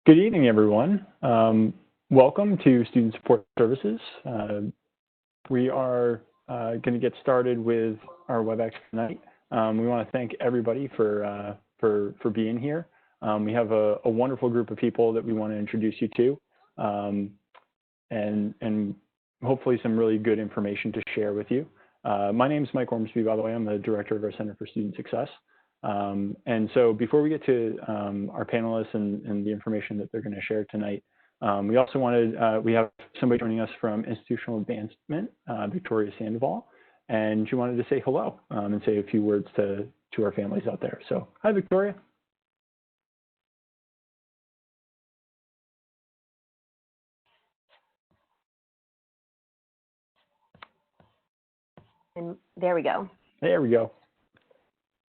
Good evening, everyone. Welcome to Student Support Services. We are going to get started with our WebEx tonight. We want to thank everybody for being here. We have a wonderful group of people that we want to introduce you to, and hopefully some really good information to share with you. My name is Mike Ormsby, by the way. I'm the director of our Center for Student Success. And so before we get to our panelists and the information that they're going to share tonight, we also wanted, we have somebody joining us from Institutional Advancement, Victoria Sandoval, and she wanted to say hello and say a few words to our families out there. So hi, Victoria. And there we go. There we go.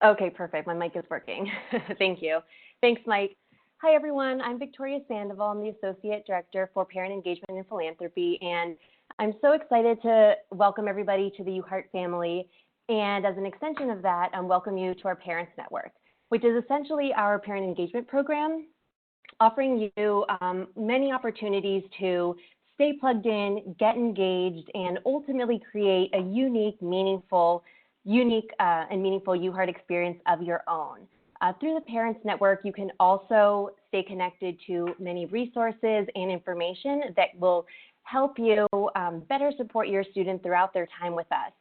Okay, perfect. My mic is working. Thank you. Thanks, Mike. Hi, everyone. I'm Victoria Sandoval. I'm the Associate Director for Parent Engagement and Philanthropy, and I'm so excited to welcome everybody to the UHeart family. And as an extension of that, welcome you to our Parents Network, which is essentially our parent engagement program, offering you many opportunities to stay plugged in, get engaged, and ultimately create a unique and meaningful UHeart experience of your own. Through the Parents Network, you can also stay connected to many resources and information that will help you better support your student throughout their time with us.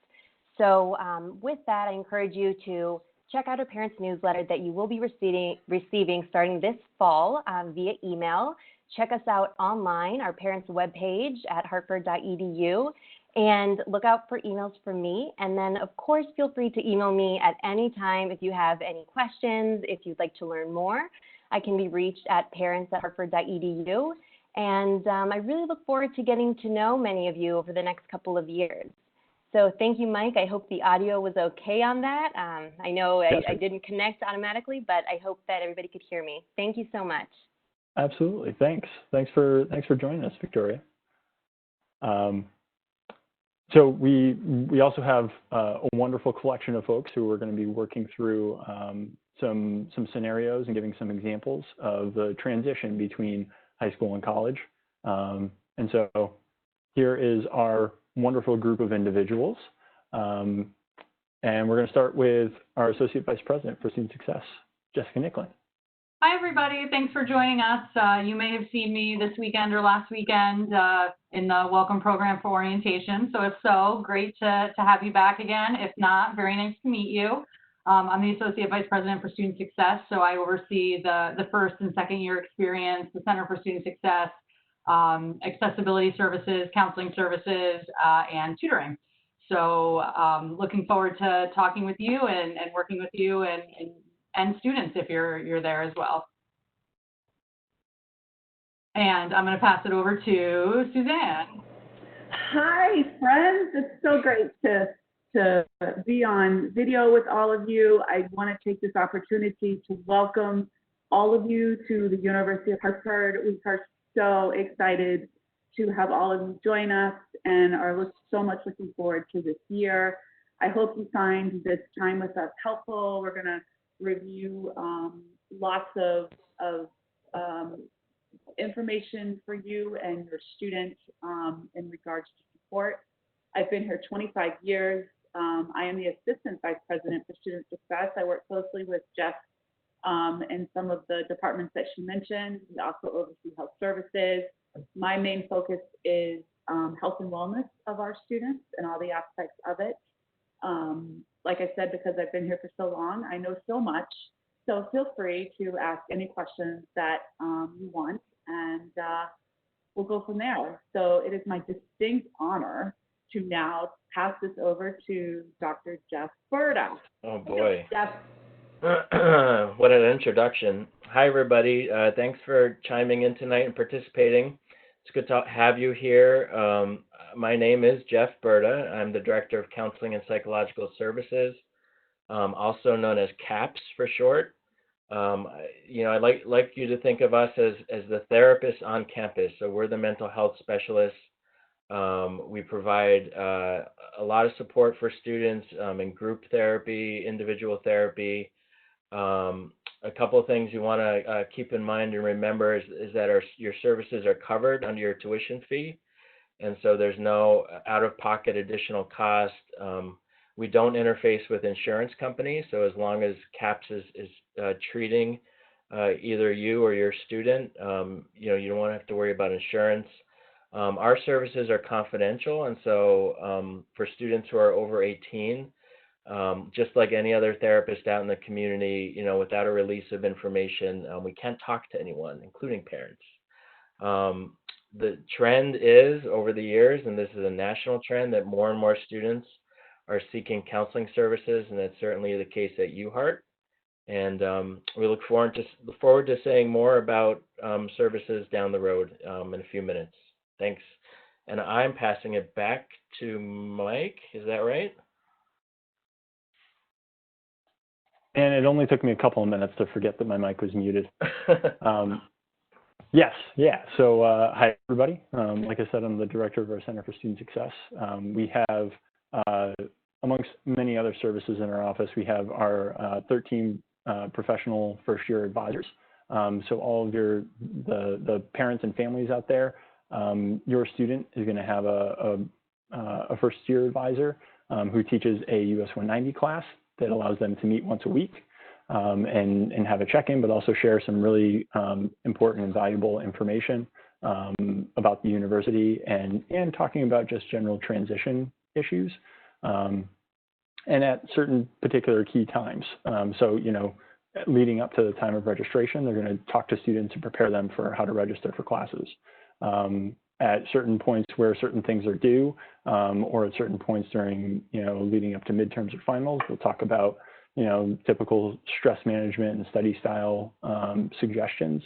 So with that, I encourage you to check out our Parents newsletter that you will be receiving starting this fall via email. Check us out online, our parents webpage at hartford.edu, and look out for emails from me. And then, of course, feel free to email me at any time if you have any questions, if you'd like to learn more. I can be reached at parents@hartford.edu. And I really look forward to getting to know many of you over the next couple of years. So thank you, Mike. I hope the audio was okay on that. I know I didn't connect automatically, but I hope that everybody could hear me. Thank you so much. Absolutely. Thanks. Thanks for joining us, Victoria. So we also have a wonderful collection of folks who are going to be working through some scenarios and giving some examples of the transition between high school and college. And so here is our wonderful group of individuals. And we're going to start with our Associate Vice President for Student Success, Jessica Nicklin. Hi, everybody. Thanks for joining us. You may have seen me this weekend or last weekend in the welcome program for orientation. So if so, great to have you back again. If not, very nice to meet you. I'm the Associate Vice President for Student Success, so I oversee the first and second year experience, the Center for Student Success, accessibility services, counseling services, and tutoring. So looking forward to talking with you and working with you and students if you're there as well. And I'm going to pass it over to Suzanne. Hi, friends. It's so great to be on video with all of you. I want to take this opportunity to welcome all of you to the University of Hartford. We are so excited to have all of you join us and are so much looking forward to this year. I hope you find this time with us helpful. We're going to review lots of information for you and your students in regards to support. I've been here 25 years. I am the Assistant Vice President for Student Success. I work closely with Jeff in some of the departments that she mentioned. We also oversee health services. My main focus is health and wellness of our students and all the aspects of it. Like I said, because I've been here for so long, I know so much. So feel free to ask any questions that you want, and we'll go from there. So it is my distinct honor to now pass this over to Dr. Jeff Burda. Oh, boy. Jeff. What an introduction. Hi, everybody. Thanks for chiming in tonight and participating. It's good to have you here. My name is Jeff Burda. I'm the Director of Counseling and Psychological Services, also known as CAPS for short. I like you to think of us as the therapists on campus. So we're the mental health specialists. We provide a lot of support for students in group therapy, individual therapy, a couple of things you want to keep in mind and remember is that your services are covered under your tuition fee, and so there's no out-of-pocket additional cost. We don't interface with insurance companies, so as long as CAPS is treating either you or your student, you don't want to have to worry about insurance. Our services are confidential, and so for students who are over 18, just like any other therapist out in the community, without a release of information, we can't talk to anyone, including parents. The trend is over the years, and this is a national trend, that more and more students are seeking counseling services, and that's certainly the case at UHart. And we look forward to saying more about services down the road in a few minutes. Thanks. And I'm passing it back to Mike. Is that right? And it only took me a couple of minutes to forget that my mic was muted. Yes, yeah. So hi, everybody. Like I said, I'm the director of our Center for Student Success. We have, amongst many other services in our office, we have our 13 professional first-year advisors. So all of the parents and families out there, your student is going to have a first-year advisor who teaches a US 190 class that allows them to meet once a week and have a check-in, but also share some really important and valuable information about the university and talking about just general transition issues and at certain particular key times. So, leading up to the time of registration, they're going to talk to students and prepare them for how to register for classes. At certain points where certain things are due, or at certain points during, leading up to midterms or finals, we'll talk about, typical stress management and study style suggestions.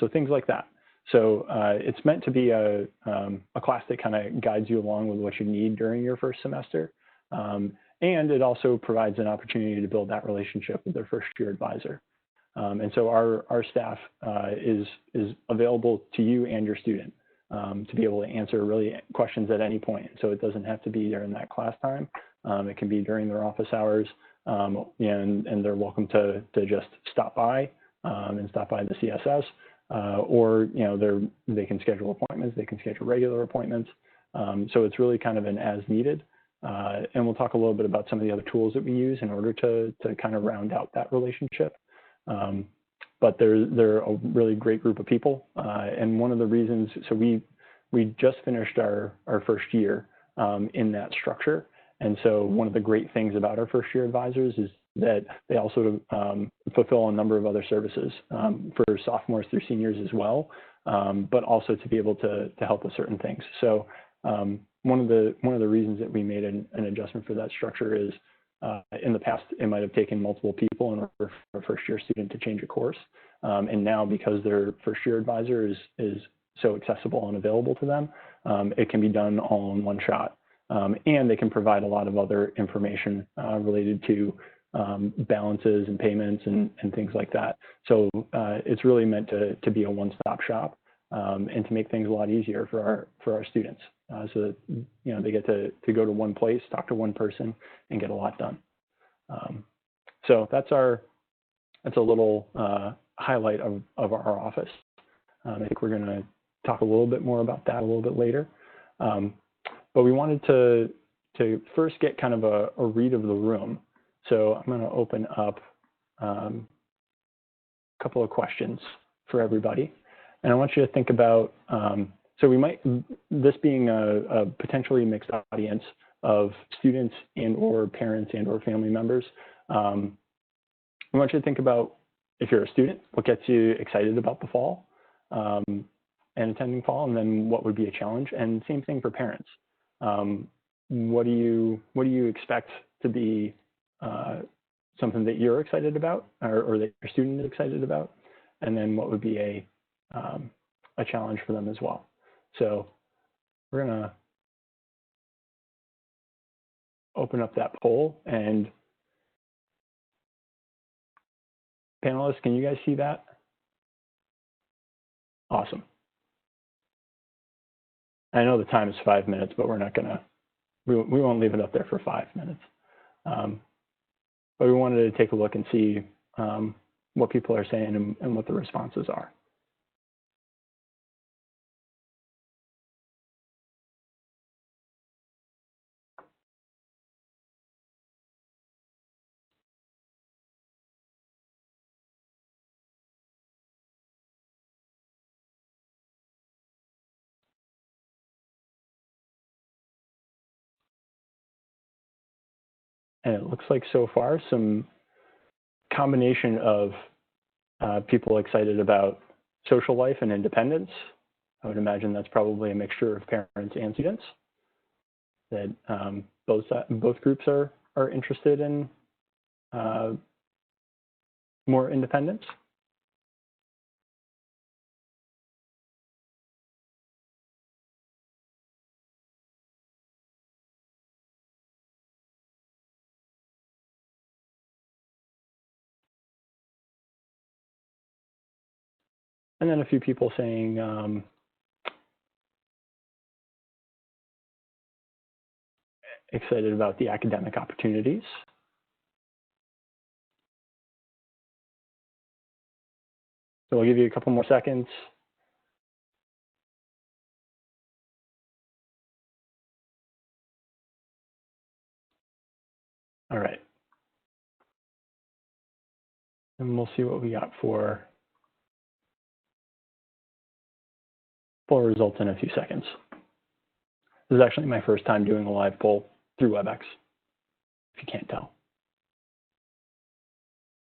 So things like that. So it's meant to be a class that kind of guides you along with what you need during your first semester. And it also provides an opportunity to build that relationship with their first year advisor. And so our staff is available to you and your student to be able to answer really questions at any point. So it doesn't have to be during that class time. It can be during their office hours, and they're welcome to just stop by and stop by the CSS, or they can schedule appointments. They can schedule regular appointments. So it's really kind of an as needed. And we'll talk a little bit about some of the other tools that we use in order to kind of round out that relationship. But they're a really great group of people. And one of the reasons, so we just finished our first year in that structure. And so one of the great things about our first year advisors is that they also fulfill a number of other services for sophomores through seniors as well, but also to be able to help with certain things. So one of the reasons that we made an adjustment for that structure is in the past, it might have taken multiple people in order for a first-year student to change a course. And now, because their first-year advisor is so accessible and available to them, it can be done all in one shot. And they can provide a lot of other information related to balances and payments and things like that. So it's really meant to be a one-stop shop and to make things a lot easier for our students. So that they get to go to one place, talk to one person, and get a lot done. So that's a little highlight of our office. I think we're going to talk a little bit more about that a little bit later. But we wanted to first get kind of a read of the room. So I'm going to open up a couple of questions for everybody, and I want you to think about. So this being a potentially mixed audience of students and or parents and or family members, we want you to think about, if you're a student, what gets you excited about the fall and attending fall, and then what would be a challenge, and same thing for parents. What do you expect to be something that you're excited about or that your student is excited about, and then what would be a challenge for them as well. So we're going to open up that poll, and panelists, can you guys see that? Awesome. I know the time is 5 minutes, but we're not going to, we won't leave it up there for 5 minutes. But we wanted to take a look and see what people are saying and what the responses are. And it looks like so far some combination of people excited about social life and independence. I would imagine that's probably a mixture of parents and students, that both groups are interested in more independence. And then a few people saying excited about the academic opportunities. So I'll give you a couple more seconds. All right. And we'll see what we got for poll results in a few seconds. This is actually my first time doing a live poll through WebEx, if you can't tell.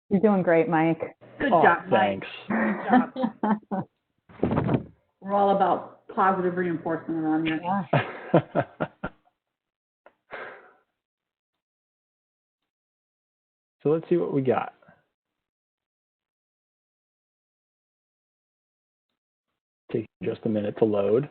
You're doing great, Mike. Good job, Mike. Thanks. Good job. We're all about positive reinforcement around here. Yeah. So let's see what we got. Taking just a minute to load.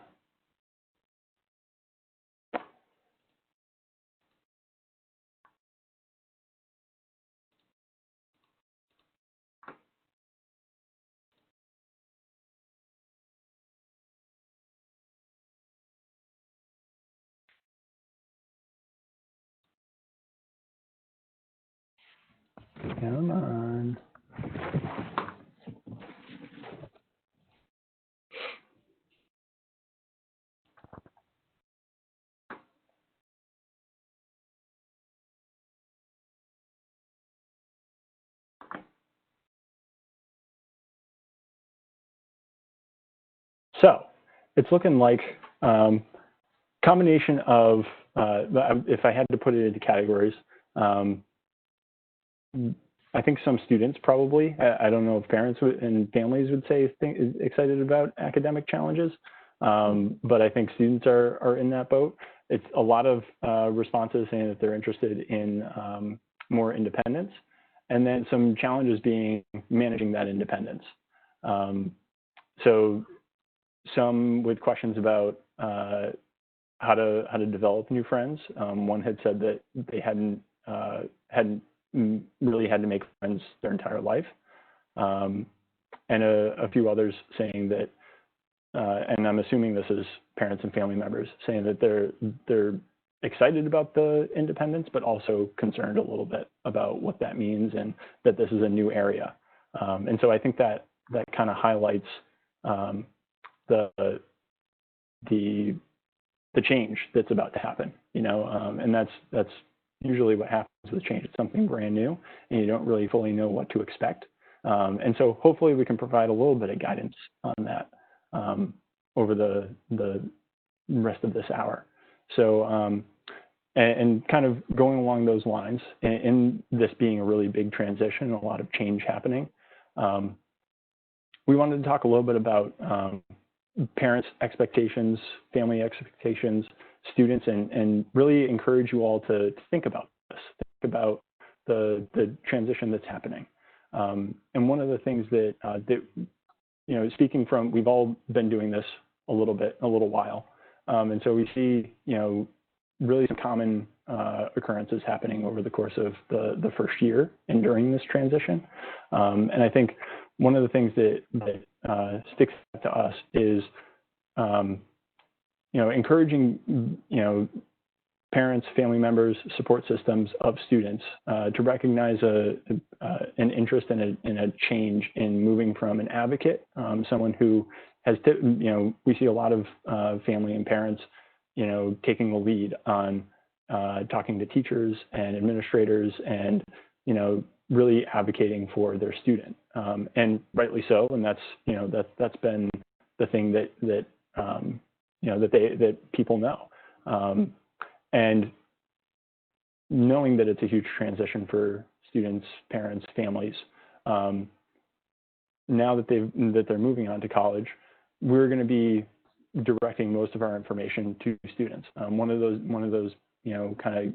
Come on. So it's looking like combination of, if I had to put it into categories, I think some students probably, I don't know if parents and families would say excited about academic challenges, but I think students are in that boat. It's a lot of responses saying that they're interested in more independence, and then some challenges being managing that independence. So some with questions about how to develop new friends. One had said that they hadn't really had to make friends their entire life, and a few others saying that, and I'm assuming this is parents and family members saying that they're excited about the independence, but also concerned a little bit about what that means and that this is a new area. And so I think that kind of highlights the change that's about to happen, and that's usually what happens with change. It's something brand new, and you don't really fully know what to expect. And so hopefully we can provide a little bit of guidance on that over the rest of this hour. So, and kind of going along those lines, and this being a really big transition, a lot of change happening, we wanted to talk a little bit about parents' expectations, family expectations, students, and really encourage you all to think about this, think about the transition that's happening. And one of the things that, speaking from, we've all been doing this a little while. And so we see, really some common occurrences happening over the course of the first year and during this transition. And I think one of the things that sticks out to us is, encouraging, parents, family members, support systems of students to recognize an interest in a change in moving from an advocate, someone who has, we see a lot of family and parents, taking the lead on talking to teachers and administrators and, really advocating for their student, and rightly so. And that's been the thing that people know. And knowing that it's a huge transition for students, parents, families, now that they're moving on to college, we're going to be directing most of our information to students. One of those kind of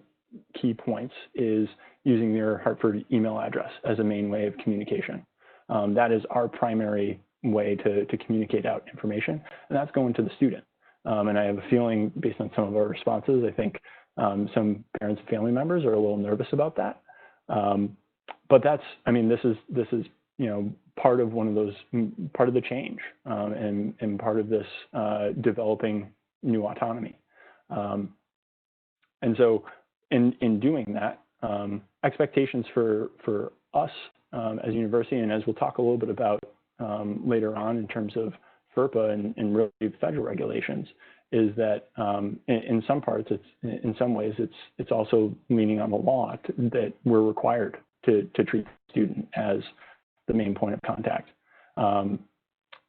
key points is using their Hartford email address as a main way of communication. That is our primary way to communicate out information, and that's going to the student. And I have a feeling, based on some of our responses, I think some parents and family members are a little nervous about that. But this is part of part of the change, and part of this developing new autonomy. And so in doing that, expectations for us as a university, and as we'll talk a little bit about later on in terms of FERPA and really federal regulations, is that in some parts, in some ways, it's also leaning on the law that we're required to treat the student as the main point of contact.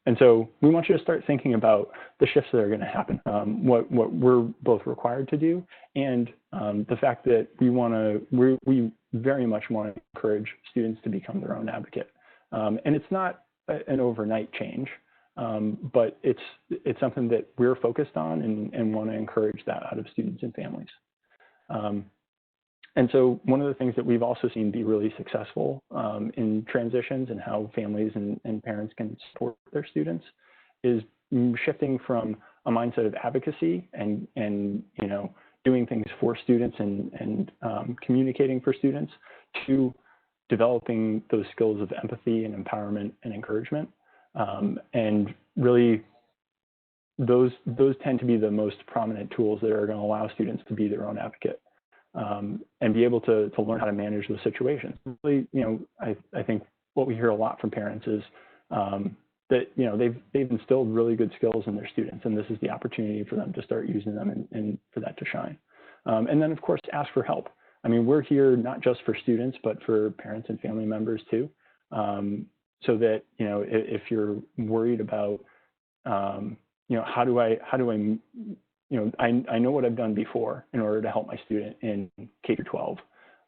And so we want you to start thinking about the shifts that are going to happen, what we're both required to do, and the fact that we very much want to encourage students to become their own advocate. And it's not an overnight change, but it's something that we're focused on and want to encourage that out of students and families. And so one of the things that we've also seen be really successful in transitions and how families and parents can support their students is shifting from a mindset of advocacy and doing things for students and communicating for students to developing those skills of empathy and empowerment and encouragement. And really, those tend to be the most prominent tools that are going to allow students to be their own advocate. And be able to learn how to manage those situations. Really, I think what we hear a lot from parents is that they've instilled really good skills in their students, and this is the opportunity for them to start using them and for that to shine. And then, of course, ask for help. I mean, we're here not just for students, but for parents and family members too, so that if you're worried about how do I I know what I've done before in order to help my student in K-12,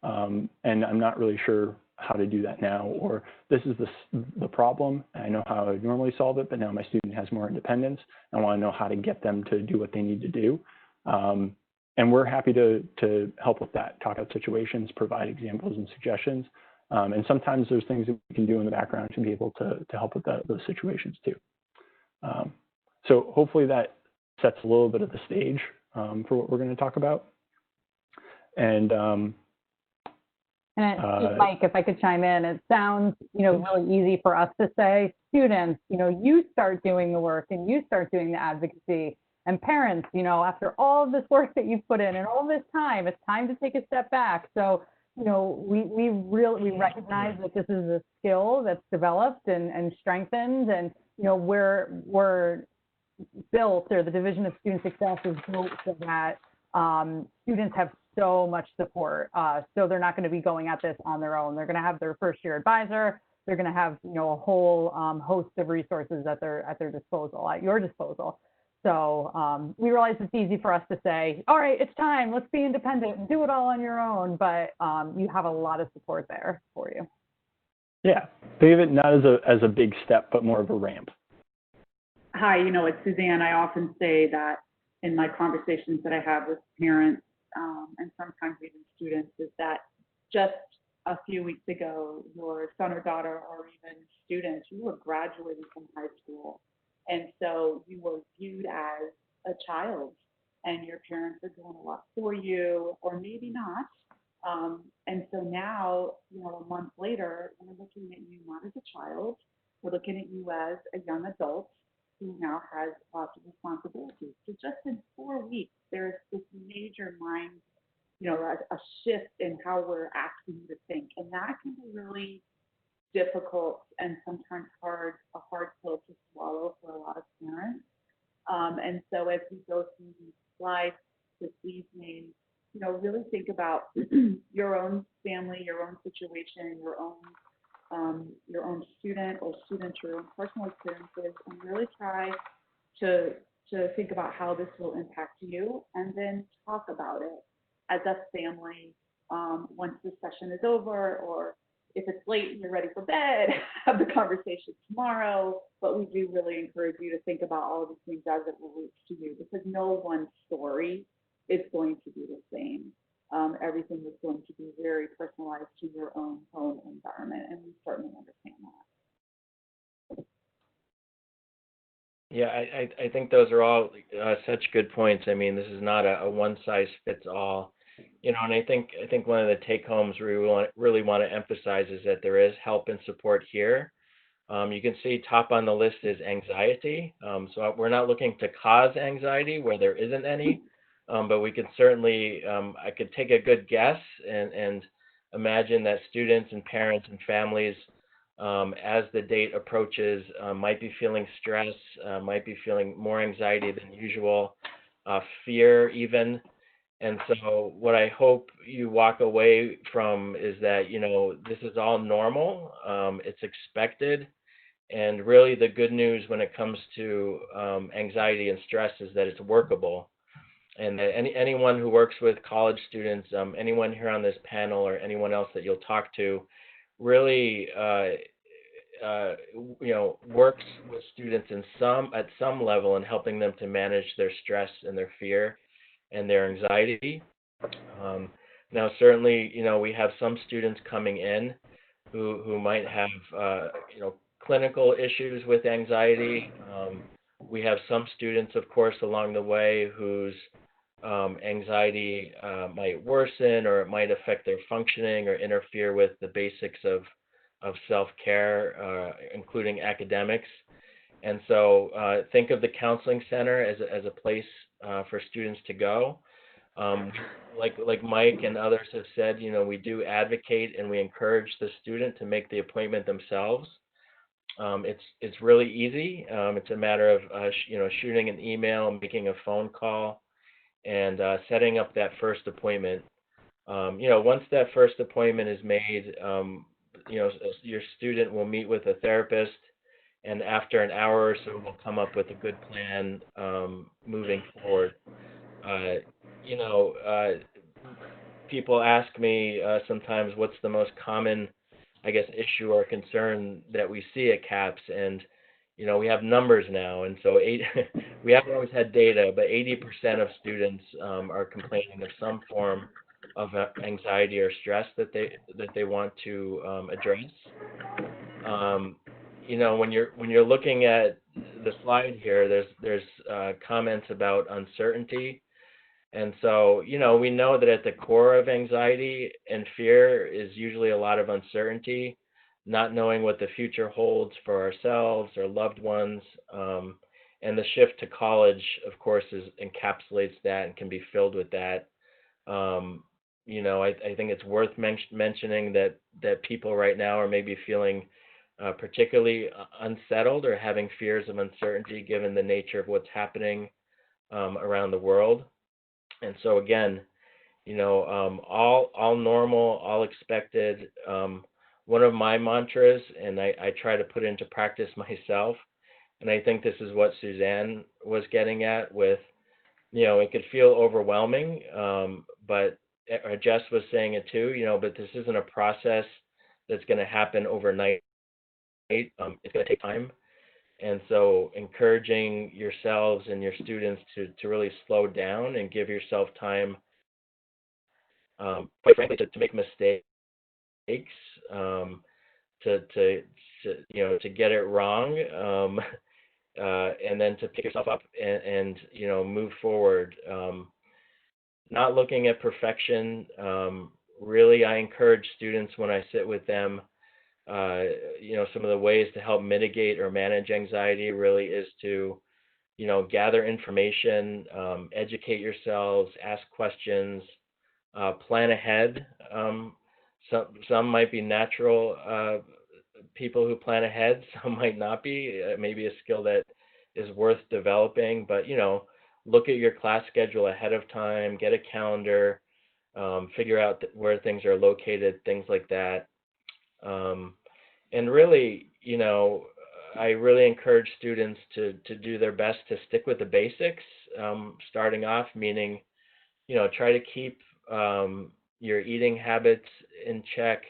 and I'm not really sure how to do that now, or this is the problem, and I know how I would normally solve it, but now my student has more independence. I want to know how to get them to do what they need to do. And we're happy to help with that, talk out situations, provide examples and suggestions. And sometimes there's things that we can do in the background to be able to help with those situations too. So hopefully that sets a little bit of the stage for what we're going to talk about. And Mike, if I could chime in, it sounds really easy for us to say, students, you start doing the work and you start doing the advocacy. And parents, after all of this work that you've put in and all this time, it's time to take a step back. So we recognize that this is a skill that's developed and strengthened, and we're built, or the Division of Student Success is built so that students have so much support. So they're not going to be going at this on their own. They're going to have their first year advisor. They're going to have a whole host of resources at their disposal, at your disposal. So we realize it's easy for us to say, all right, it's time, let's be independent and do it all on your own. But you have a lot of support there for you. Yeah, think of it not as a big step, but more of a ramp. Hi, it's Suzanne. I often say that in my conversations that I have with parents and sometimes even students, is that just a few weeks ago, your son or daughter or even students, you were graduating from high school. And so you were viewed as a child, and your parents are doing a lot for you, or maybe not. And so now, a month later, we're looking at you not as a child, we're looking at you as a young adult who now has lots of responsibilities. So just in 4 weeks, there's this major a shift in how we're asking you to think. And that can be really difficult and sometimes a hard pill to swallow for a lot of parents. And so as we go through these slides this evening, really think about your own family, your own situation, your own student or students, your own personal experiences, and really try to think about how this will impact you, and then talk about it as a family once the session is over, or if it's late and you're ready for bed, have the conversation tomorrow. But we do really encourage you to think about all of these things as it relates to you, because no one story is going to be the same. Everything is going to be very personalized to your own home environment, and we certainly understand that. Yeah, I think those are all such good points. I mean, this is not a one size fits all, and I think one of the take homes we really want to emphasize is that there is help and support here. You can see top on the list is anxiety. So we're not looking to cause anxiety where there isn't any, but we could certainly, I could take a good guess and imagine that students and parents and families, as the date approaches, might be feeling stress, might be feeling more anxiety than usual, fear even. And so what I hope you walk away from is that, this is all normal, it's expected. And really the good news when it comes to anxiety and stress is that it's workable. And that anyone who works with college students, anyone here on this panel or anyone else that you'll talk to, really works with students at some level in helping them to manage their stress and their fear and their anxiety. Now, certainly, we have some students coming in who might have, clinical issues with anxiety. We have some students, of course, along the way whose anxiety might worsen, or it might affect their functioning or interfere with the basics of self-care, including academics. And so think of the counseling center as a place for students to go. Like Mike and others have said, we do advocate and we encourage the student to make the appointment themselves. It's really easy. It's a matter of shooting an email, making a phone call, and setting up that first appointment. Once that first appointment is made, your student will meet with a therapist, and after an hour or so, we'll come up with a good plan moving forward. People ask me sometimes what's the most common, I guess, issue or concern that we see at CAPS, and we have numbers now, and so we haven't always had data, but 80% of students are complaining of some form of anxiety or stress that they want to address. When you're looking at the slide here, there's comments about uncertainty. And so, we know that at the core of anxiety and fear is usually a lot of uncertainty, not knowing what the future holds for ourselves or loved ones. And the shift to college, of course, encapsulates that and can be filled with that. I think it's worth mentioning that people right now are maybe feeling particularly unsettled or having fears of uncertainty given the nature of what's happening around the world. And so again, all normal, all expected. One of my mantras, and I try to put into practice myself, and I think this is what Suzanne was getting at with, it could feel overwhelming, but Jess was saying it too, but this isn't a process that's going to happen overnight. It's going to take time. And so encouraging yourselves and your students to really slow down and give yourself time, quite frankly, to make mistakes, to get it wrong, and then to pick yourself up and move forward. Not looking at perfection. Really, I encourage students when I sit with them, some of the ways to help mitigate or manage anxiety really is to, gather information, educate yourselves, ask questions, plan ahead. Some might be natural people who plan ahead. Some might not be. Maybe a skill that is worth developing. But look at your class schedule ahead of time. Get a calendar. Figure out where things are located. Things like that. And really, I really encourage students to do their best to stick with the basics. Starting off, meaning, try to keep your eating habits in check.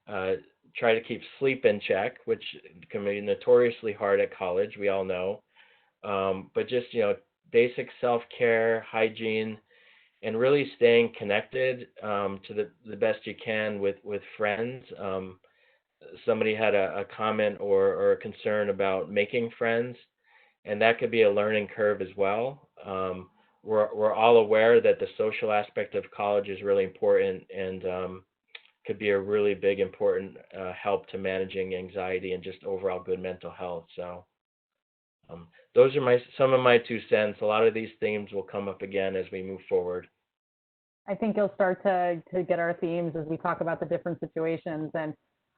Try to keep sleep in check, which can be notoriously hard at college, we all know. But just, basic self-care, hygiene, and really staying connected to the best you can with friends. Somebody had a comment or a concern about making friends, and that could be a learning curve as well. We're all aware that the social aspect of college is really important and could be a really big important help to managing anxiety and just overall good mental health. So those are some of my 2 cents. A lot of these themes will come up again as we move forward. I think you'll start to get our themes as we talk about the different situations. And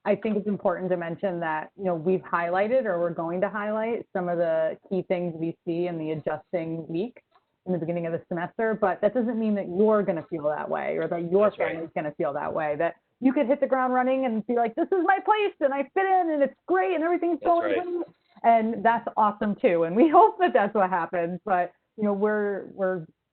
I think it's important to mention that, we've highlighted, or we're going to highlight, some of the key things we see in the adjusting week in the beginning of the semester, but that doesn't mean that you're going to feel that way, or that your family's going to feel that way, that you could hit the ground running and be like, this is my place and I fit in and it's great and everything's going great. And that's awesome too. And we hope that that's what happens, but we're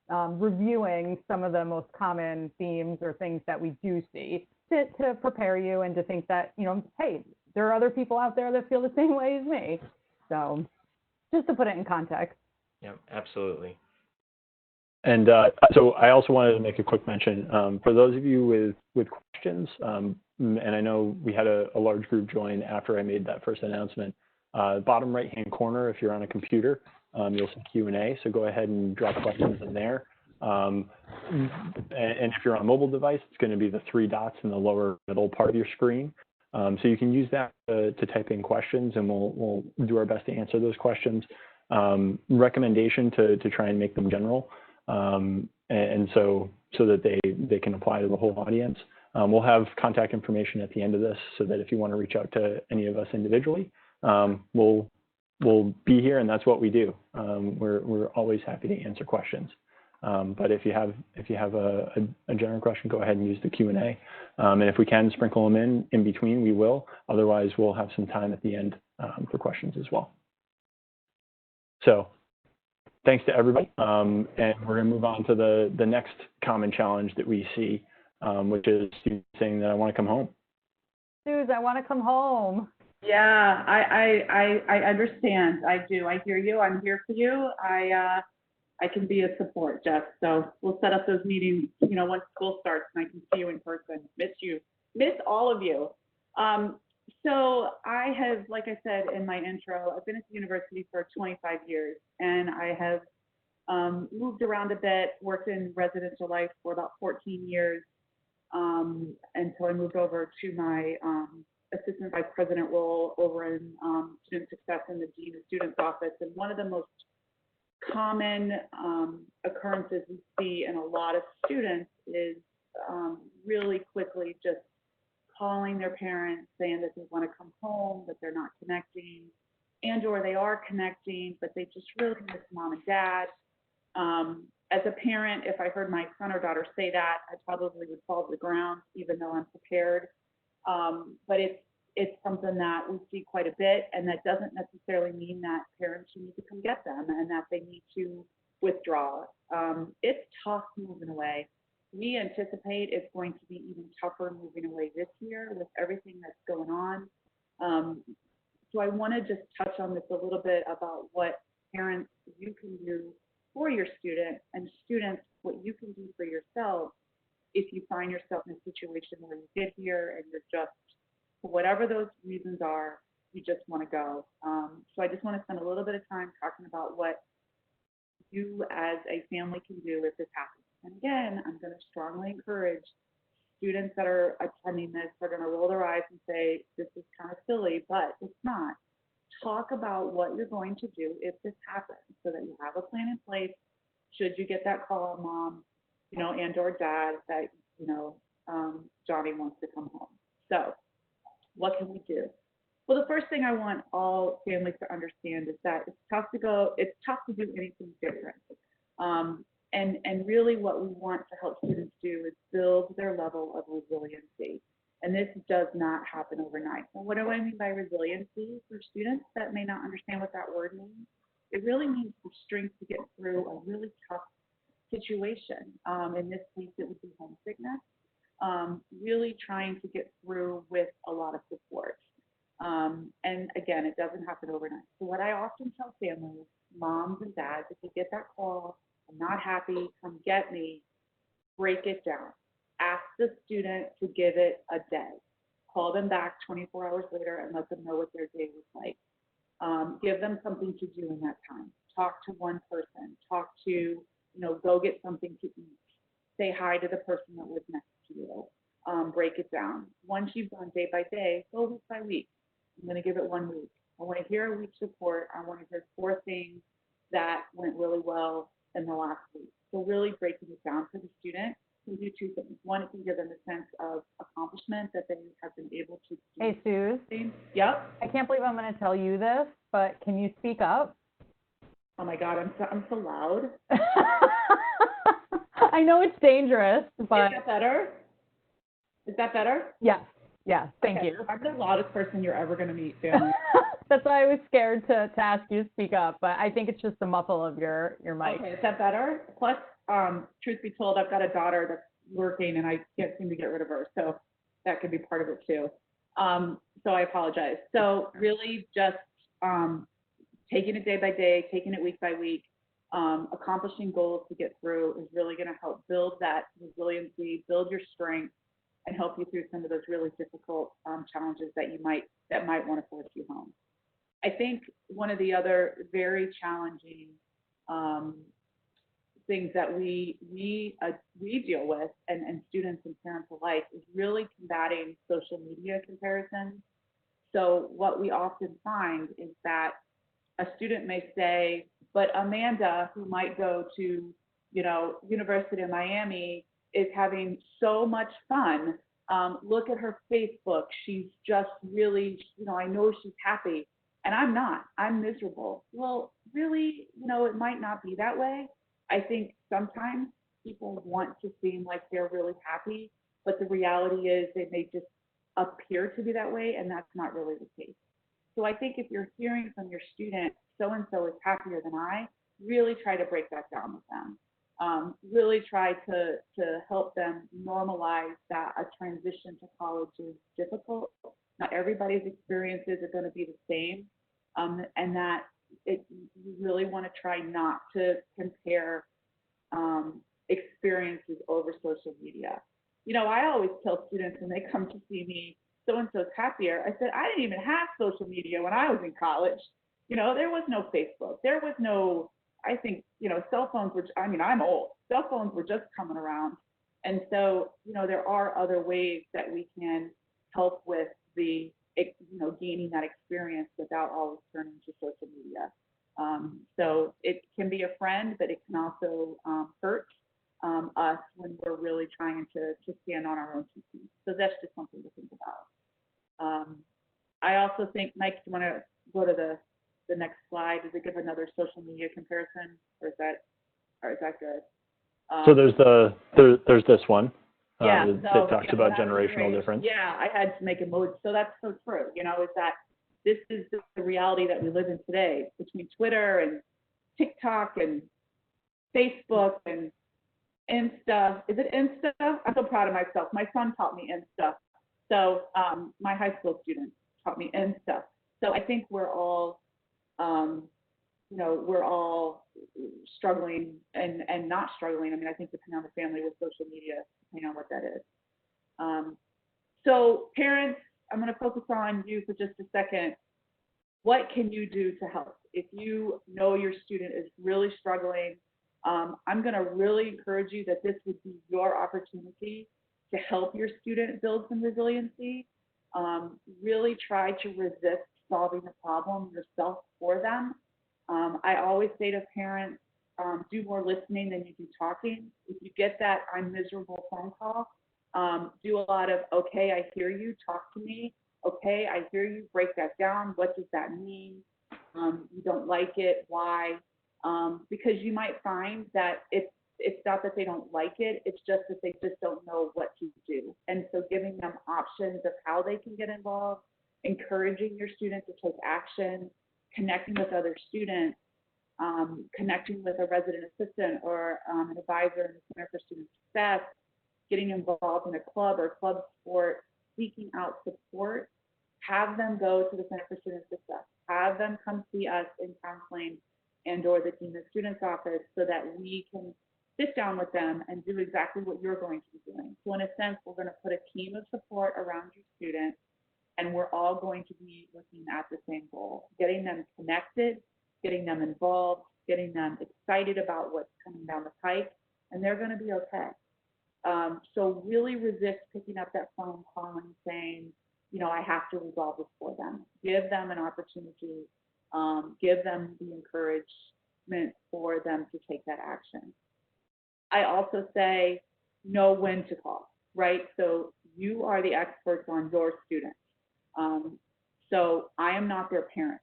reviewing some of the most common themes or things that we do see to prepare you and to think that, hey, there are other people out there that feel the same way as me. So just to put it in context. Yeah, absolutely. And so I also wanted to make a quick mention for those of you with questions, and I know we had a large group join after I made that first announcement. Bottom right-hand corner, if you're on a computer, you'll see Q&A, so go ahead and drop questions in there. And if you're on a mobile device, it's going to be the 3 dots in the lower middle part of your screen. So you can use that to type in questions, and we'll do our best to answer those questions. Recommendation to try and make them general, and so that they can apply to the whole audience. We'll have contact information at the end of this, so that if you want to reach out to any of us individually, we'll be here, and that's what we do. We're always happy to answer questions. But if you have a general question, go ahead and use the Q&A. And if we can sprinkle them in between, we will. Otherwise, we'll have some time at the end for questions as well. So thanks to everybody. And we're going to move on to the next common challenge that we see, which is students saying that I want to come home. Suze, I want to come home. Yeah, I understand. I do. I hear you. I'm here for you. I can be a support, Jeff. So we'll set up those meetings, once school starts and I can see you in person. Miss all of you. So I have, like I said in my intro, I've been at the university for 25 years, and I have moved around a bit, worked in residential life for about 14 years, until I moved over to my assistant vice president role over in student success in the dean of students office. And one of the most common occurrences we see in a lot of students is really quickly just calling their parents, saying that they want to come home, that they're not connecting, and or they are connecting, but they just really miss mom and dad. As a parent, if I heard my son or daughter say that, I probably would fall to the ground, even though I'm prepared. But it's something that we see quite a bit, and that doesn't necessarily mean that parents need to come get them and that they need to withdraw. It's tough moving away. We anticipate it's going to be even tougher moving away this year with everything that's going on. So I want to just touch on this a little bit about what parents you can do for your student, and students what you can do for yourself if you find yourself in a situation where you get here and you're just, for whatever those reasons are, you just want to go. So I just want to spend a little bit of time talking about what you as a family can do if this happens. And again, I'm going to strongly encourage students that are attending this are going to roll their eyes and say, this is kind of silly, but it's not. Talk about what you're going to do if this happens so that you have a plan in place should you get that call, mom, and or dad, that Johnny wants to come home. So what can we do? Well, the first thing I want all families to understand is that it's tough to do anything different. And really what we want to help students do is build their level of resiliency. And this does not happen overnight. Well, what do I mean by resiliency for students that may not understand what that word means? It really means the strength to get through a really tough situation. In this case, it would be homesickness. Really trying to get through with a lot of support. And again, it doesn't happen overnight. So what I often tell families, moms and dads, if you get that call, I'm not happy, come get me, break it down. Ask the student to give it a day. Call them back 24 hours later and let them know what their day was like. Give them something to do in that time. Talk to one person. Talk to, go get something to eat. Say hi to the person that lives next to you. Break it down. Once you've gone day by day, go week by week. I'm going to give it 1 week. I want to hear a week's report. I want to hear 4 things that went really well in the last week. So really breaking it down for the student can do 2 things. One, it can give them a sense of accomplishment that they have been able to do. Hey, Suze. Yep. I can't believe I'm going to tell you this, but can you speak up? Oh my God, I'm so loud. I know it's dangerous, but. Is that better? Is that better? Yes. Yeah, thank you. I'm the loudest person you're ever going to meet, family. That's why I was scared to ask you to speak up, but I think it's just the muffle of your mic. Okay, is that better? Plus, truth be told, I've got a daughter that's working and I can't seem to get rid of her, so that could be part of it too. So I apologize. So really just taking it day by day, taking it week by week, accomplishing goals to get through is really going to help build that resiliency, build your strength, and help you through some of those really difficult challenges that might want to force you home. I think one of the other very challenging things that we deal with, and students and parents alike, is really combating social media comparisons. So what we often find is that a student may say, but Amanda, who might go to, University of Miami, is having so much fun. Look at her Facebook. She's just really, I know she's happy. And I'm not. I'm miserable. Well, really, it might not be that way. I think sometimes people want to seem like they're really happy, but the reality is they may just appear to be that way, and that's not really the case. So I think if you're hearing from your student, so-and-so is happier than I, really try to break that down with them. Really try to help them normalize that a transition to college is difficult. Not everybody's experiences are going to be the same, and that you really want to try not to compare experiences over social media. I always tell students when they come to see me, so-and-so's happier. I said, I didn't even have social media when I was in college. There was no Facebook. There was no, I think, cell phones were, I'm old. Cell phones were just coming around. And so, there are other ways that we can help with the, gaining that experience without always turning to social media. So it can be a friend, but it can also hurt us when we're really trying to stand on our own two feet. So that's just something to think about. I also think, Mike, do you want to go to the next slide? Does it give another social media comparison, or is that good? So there's this one. Yeah, that talks about generational difference. Yeah, I had to make a mode. So that's so true. Is that this is the reality that we live in today, between Twitter and TikTok and Facebook and Insta. Is it Insta? I'm so proud of myself. My son taught me Insta. So my high school students taught me Insta. So I think we're all, we're all struggling and not struggling. I think depending on the family with social media, depending on what that is. So parents, I'm going to focus on you for just a second. What can you do to help? If you know your student is really struggling, I'm going to really encourage you that this would be your opportunity to help your student build some resiliency. Really try to resist solving the problem yourself for them. I always say to parents, do more listening than you do talking. If you get that I'm miserable phone call, Do a lot of, okay, I hear you, talk to me. Okay, I hear you, break that down. What does that mean? You don't like it, why? Because you might find that it's not that they don't like it, it's just that they just don't know what to do. And so giving them options of how they can get involved, encouraging your student to take action, connecting with other students, connecting with a resident assistant or an advisor in the Center for Student Success, getting involved in a club or club sport, seeking out support, have them go to the Center for Student Success, have them come see us in counseling and or the Dean of Students office so that we can sit down with them and do exactly what you're going to be doing. So in a sense, we're going to put a team of support around your student, and we're all going to be looking at the same goal, getting them connected, getting them involved, getting them excited about what's coming down the pike, and they're going to be okay. So really resist picking up that phone call and saying, you know, I have to resolve this for them. Give them an opportunity, give them the encouragement for them to take that action. I also say, know when to call, right? So you are the experts on your students. So I am not their parent.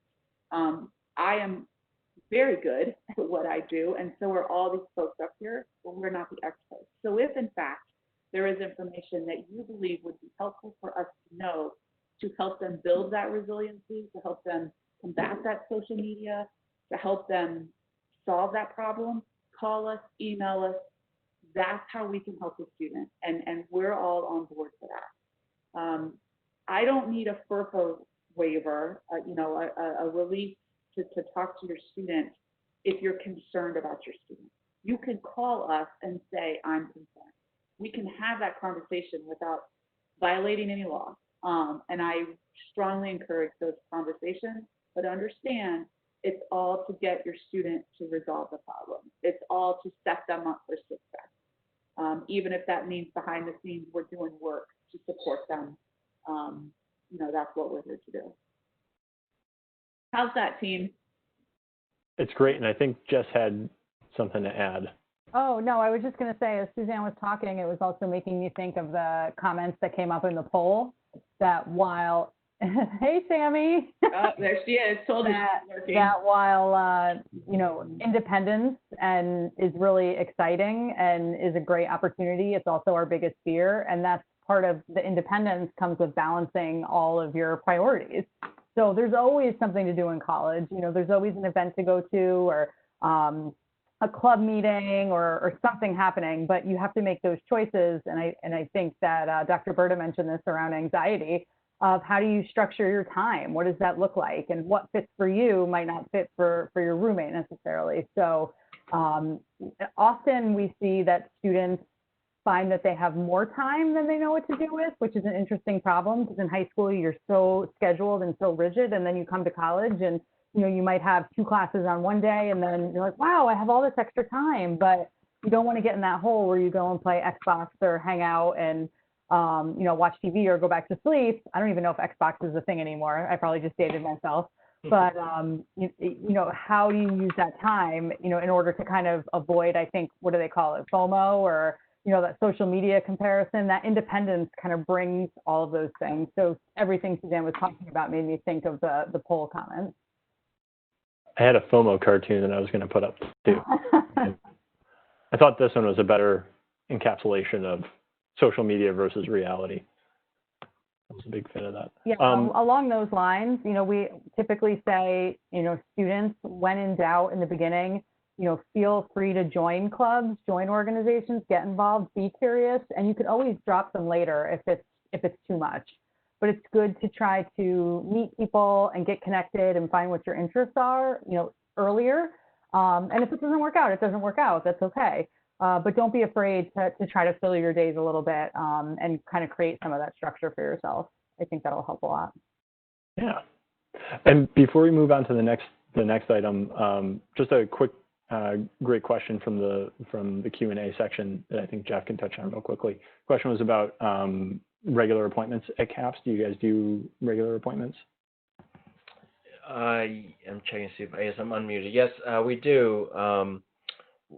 I am very good at what I do, and so are all these folks up here, but we're not the experts. So if in fact there is information that you believe would be helpful for us to know to help them build that resiliency, to help them combat that social media, to help them solve that problem, call us, email us. That's how we can help the student, and we're all on board for that. I don't need a FERPA waiver, a release to talk to your student if you're concerned about your student. You can call us and say, I'm concerned. We can have that conversation without violating any law. And I strongly encourage those conversations, but understand it's all to get your student to resolve the problem. It's all to set them up for success. Even if that means behind the scenes we're doing work to support them, that's what we're here to do. How's that, team? It's great, and I think Jess had something to add. Oh, no, I was just going to say, as Suzanne was talking, it was also making me think of the comments that came up in the poll that while, hey, Sammy. Oh, there she is. Told that while, independence and is really exciting and is a great opportunity, it's also our biggest fear. And that's part of the independence comes with balancing all of your priorities. So there's always something to do in college. There's always an event to go to or a club meeting or something happening, but you have to make those choices. And I think that Dr. Berta mentioned this around anxiety of how do you structure your time? What does that look like? And what fits for you might not fit for your roommate necessarily. So often we see that students find that they have more time than they know what to do with, which is an interesting problem because in high school you're so scheduled and so rigid, and then you come to college and you might have 2 classes on one day and then you're like, wow, I have all this extra time, but you don't want to get in that hole where you go and play Xbox or hang out and watch TV or go back to sleep. I don't even know if Xbox is a thing anymore. I probably just dated myself. But how do you use that time, in order to kind of avoid, I think, what do they call it, FOMO or that social media comparison? That independence kind of brings all of those things. So everything Suzanne was talking about made me think of the poll comments. I had a FOMO cartoon that I was going to put up too. I thought this one was a better encapsulation of social media versus reality. I was a big fan of that. Yeah, along those lines, we typically say, students, when in doubt in the beginning, feel free to join clubs, join organizations, get involved, be curious, and you could always drop them later if it's too much. But it's good to try to meet people and get connected and find what your interests are, earlier. And if it doesn't work out, it doesn't work out. That's okay. But don't be afraid to try to fill your days a little bit and kind of create some of that structure for yourself. I think that'll help a lot. Yeah. And before we move on to the next item, just a quick, great question from the Q&A section that I think Jeff can touch on real quickly. Question was about regular appointments at CAPS. Do you guys do regular appointments? I'm checking to see if I'm unmuted. Yes, we do.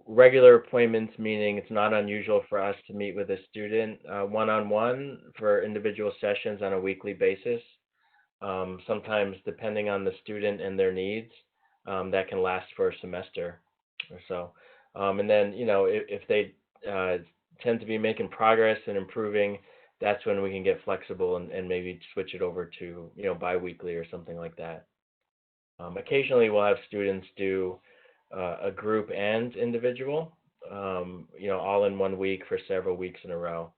regular appointments, meaning it's not unusual for us to meet with a student one-on-one for individual sessions on a weekly basis. Sometimes, depending on the student and their needs, that can last for a semester or so. And then, if they tend to be making progress and improving, that's when we can get flexible and maybe switch it over to, biweekly or something like that. Occasionally, we'll have students do a group and individual, all in 1 week for several weeks in a row.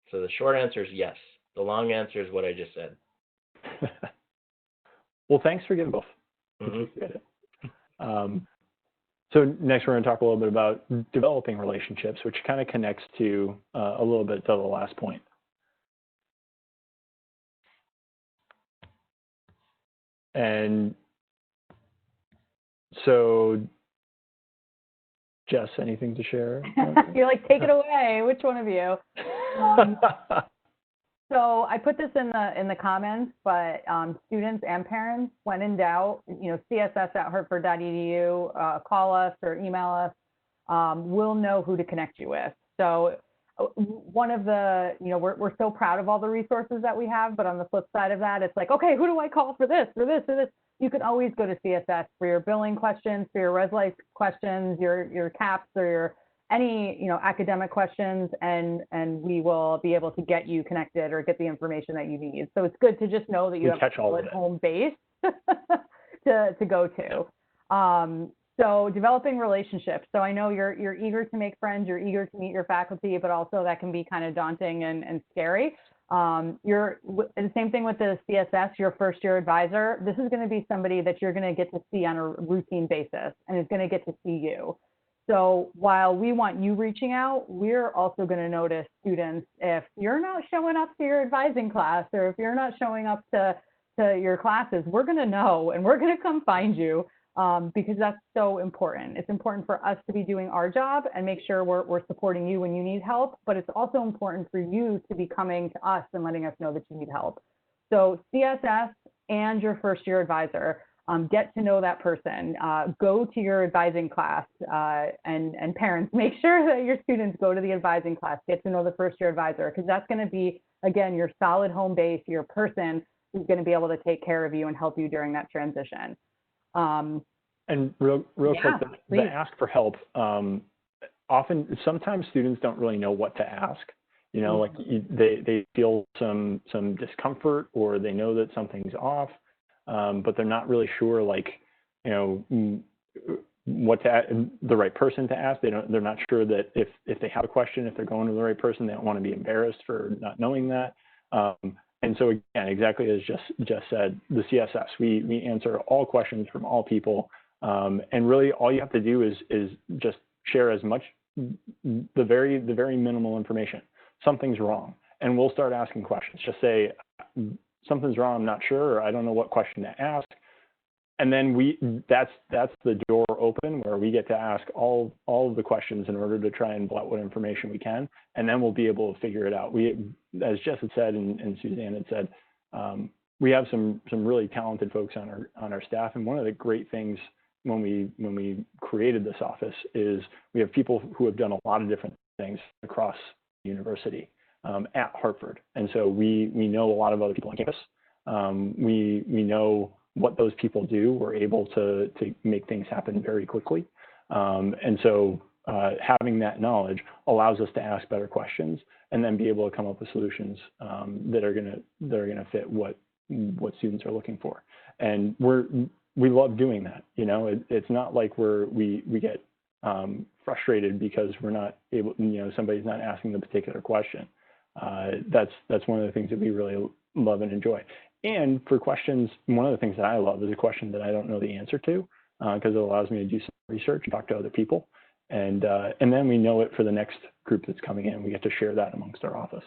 So the short answer is yes. The long answer is what I just said. Well, thanks for giving both. Appreciate it. So next, we're going to talk a little bit about developing relationships, which kind of connects to a little bit to the last point. And so, Jess, anything to share? You're like, take it away. Which one of you? So I put this in the comments, but students and parents, when in doubt, css@hartford.edu, call us or email us. We'll know who to connect you with. So one of the, we're so proud of all the resources that we have, but on the flip side of that, it's like, okay, who do I call for this, for this, for this? You can always go to CSS for your billing questions, for your res life questions, your CAPS or your any academic questions, and we will be able to get you connected or get the information that you need. So it's good to just know that you have a solid home base to go to. So developing relationships. So I know you're eager to make friends, you're eager to meet your faculty, but also that can be kind of daunting and scary. And the same thing with the CSS, your first year advisor. This is going to be somebody that you're going to get to see on a routine basis and is going to get to see you. So while we want you reaching out, we're also going to notice students if you're not showing up to your advising class or if you're not showing up to your classes, we're going to know and we're going to come find you because that's so important. It's important for us to be doing our job and make sure we're supporting you when you need help, but it's also important for you to be coming to us and letting us know that you need help. So CSS and your first year advisor. Get to know that person, go to your advising class, and parents, make sure that your students go to the advising class, get to know the first year advisor, because that's going to be, again, your solid home base, your person who's going to be able to take care of you and help you during that transition. And real quick, the ask for help, sometimes students don't really know what to ask. Like they feel some discomfort or they know that something's off. But they're not really sure, what the right person to ask. They're not sure that if they have a question, if they're going to the right person, they don't want to be embarrassed for not knowing that. And so again, exactly as just said, the CSS, we answer all questions from all people, and really all you have to do is just share as much the very minimal information. Something's wrong, and we'll start asking questions. Just say, something's wrong, I'm not sure, or I don't know what question to ask. And then that's the door open where we get to ask all of the questions in order to try and pull out what information we can, and then we'll be able to figure it out. As Jess had said and Suzanne had said, we have some really talented folks on our staff, and one of the great things when we created this office is we have people who have done a lot of different things across the university. At Hartford, and so we know a lot of other people on campus. We know what those people do. We're able to make things happen very quickly, and so having that knowledge allows us to ask better questions and then be able to come up with solutions that are gonna fit what students are looking for. And we love doing that. It's not like we get frustrated because we're not able. Somebody's not asking the particular question. That's one of the things that we really love and enjoy. And for questions, one of the things that I love is a question that I don't know the answer to, because it allows me to do some research, talk to other people, and then we know it for the next group that's coming in. We get to share that amongst our office.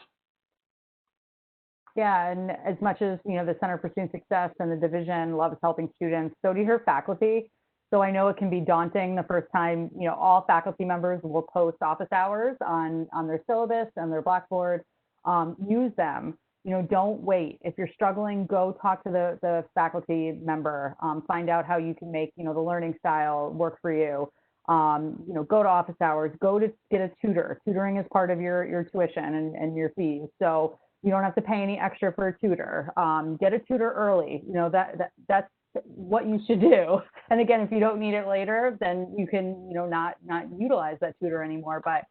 Yeah, and as much as the Center for Student Success and the division loves helping students, so do your faculty. So I know it can be daunting the first time. All faculty members will post office hours on their syllabus and their Blackboard. Use them. Don't wait. If you're struggling, go talk to the faculty member. Find out how you can make the learning style work for you. Go to office hours, go to get a tutor. Tutoring is part of your tuition and your fees. So you don't have to pay any extra for a tutor. Get a tutor early. That's what you should do. And again, if you don't need it later, then you can, not utilize that tutor anymore. But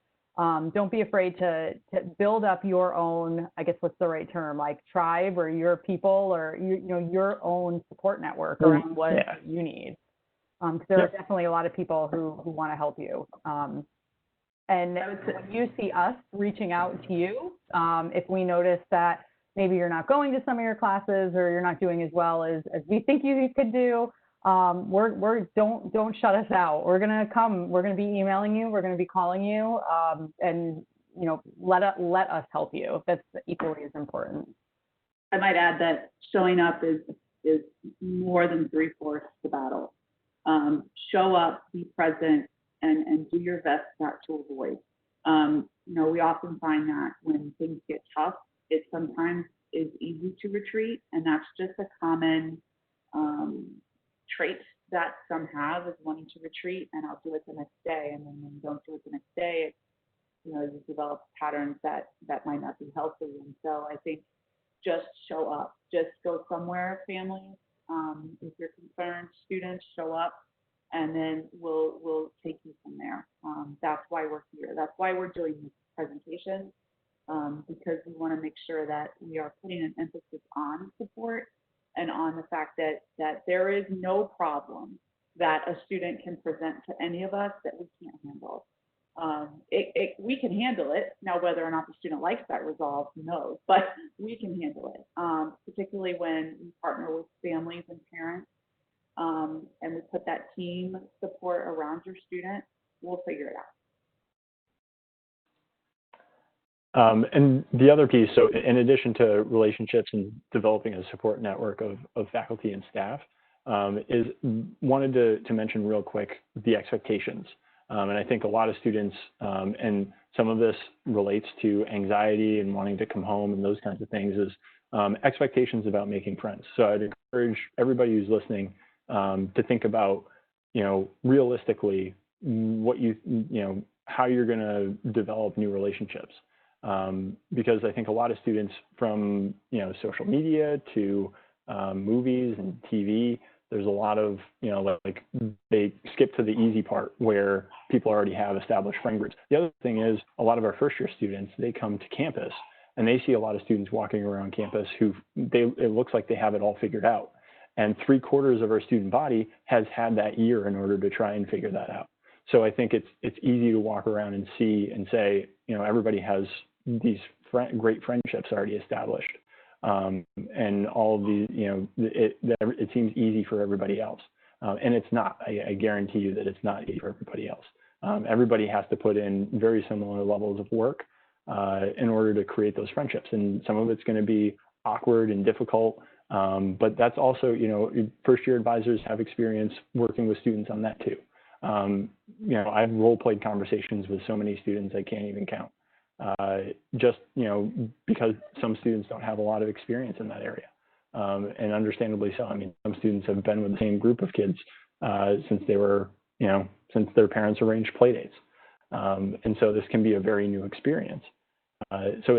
don't be afraid to build up your own, I guess, what's the right term, like tribe or your people or, your own support network around what you need. Because there are definitely a lot of people who want to help you. And when you see us reaching out to you, if we notice that maybe you're not going to some of your classes or you're not doing as well as we think you could do, don't shut us out. We're gonna come. We're gonna be emailing you. We're gonna be calling you, and let us help you. That's equally as important. I might add that showing up is more than 3/4 the battle. Show up, be present, and do your best not to avoid. We often find that when things get tough, it sometimes is easy to retreat, and that's just a common trait that some have, is wanting to retreat, and I'll do it the next day, and then when you don't do it the next day, you develop patterns that might not be healthy. And so I think just show up, just go somewhere, families, if you're concerned, students, show up, and then we'll take you from there. That's why we're here. That's why we're doing this presentation, because we want to make sure that we are putting an emphasis on support and on the fact that there is no problem that a student can present to any of us that we can't handle. We can handle it. Now, whether or not the student likes that resolve, who knows, but we can handle it, particularly when we partner with families and parents, and we put that team support around your student. We'll figure it out. And the other piece, so in addition to relationships and developing a support network of faculty and staff, is wanted to mention real quick the expectations. And I think a lot of students, and some of this relates to anxiety and wanting to come home and those kinds of things, is expectations about making friends. So I'd encourage everybody who's listening to think about, realistically, what how you're going to develop new relationships. Because I think a lot of students, from social media to movies and TV, there's a lot of like they skip to the easy part where people already have established friend groups. The other thing is, a lot of our first year students, they come to campus and they see a lot of students walking around campus who it looks like they have it all figured out, and 3/4 of our student body has had that year in order to try and figure that out. So I think it's easy to walk around and see and say, everybody has these great friendships already established, and all of these, it seems easy for everybody else, and it's not. I guarantee you that it's not easy for everybody else. Everybody has to put in very similar levels of work in order to create those friendships, and some of it's going to be awkward and difficult, but that's also, first-year advisors have experience working with students on that too. I've role-played conversations with so many students I can't even count. Just because some students don't have a lot of experience in that area, and understandably so. I mean, some students have been with the same group of kids since they were, since their parents arranged play dates, and so this can be a very new experience. So